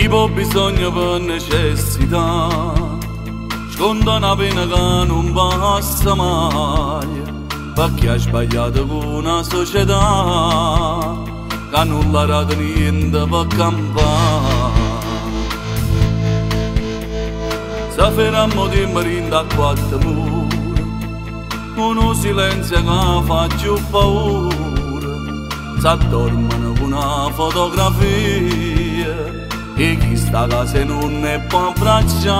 Tipo bisogno per necessità, sconta una pena che non passa mai, perché ha sbagliato con una società che non l'ha dato niente per campare. Se fermiamo tempo in da quattro mura, uno silenzio che fa più paura, s'addormano con una fotografia e chi sta a casa non ne può abbracciare.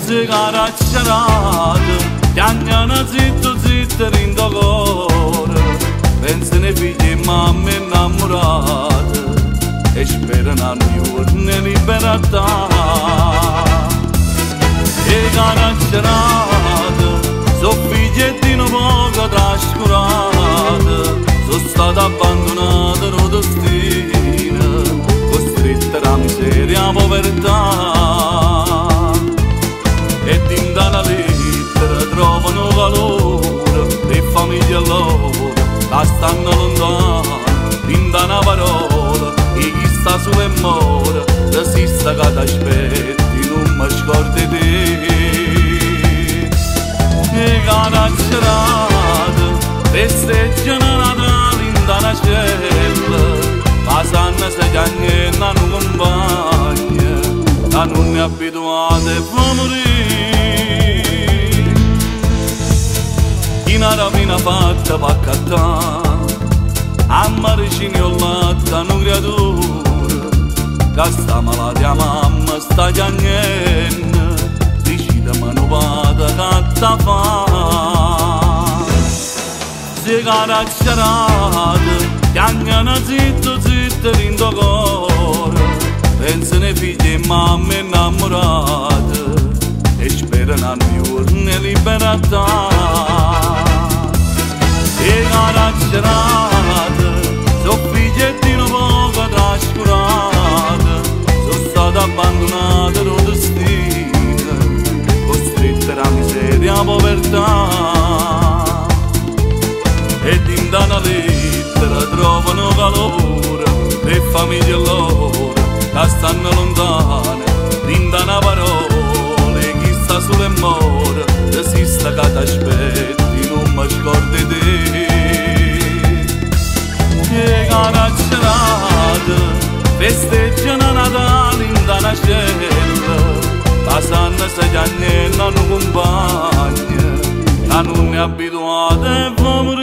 Si caraccerate, piangono zitto zitto in do cuore, pensano ai figli e mamme innamorate e sperano a giorni libertà. E caraccerate, sono figliettino poco trascurate, sono state abbandonate dal destino, costrette alla miseria e alla povertà. E in una lettera trovano valore le famiglie loro, la stanno lontano, in una parola, e chi sta su e muore, resista che ti aspetti, non mi scordi te. E caraccerate, festeggiano Natale in una cella, passano 6 anni e non compagna, che non è abituata e può morire. In una rapina fatta va a cattare, a maricini o latte a una creatura, che sta malata a mamma sta piangendo, decide ma non vada che ta fa. Si caraccerate, piangono zitto zitto in do cuore, pensano ai figli e mamme innamorate e sperano a giorni libertà. E caraccerate, sono figliettino poco trascurate, sono state abbandonate dal destino, costrette alla miseria e alla povertà. Ed in una lettera trovano calore le famiglie loro che stanno lontane, in una parola chi sta sulle more, resista che ti aspetti, non mi scordi te. E caraccerate, festeggiano Natale in una cella, passano 6 anni e non compagna, che non è abituata e può morire.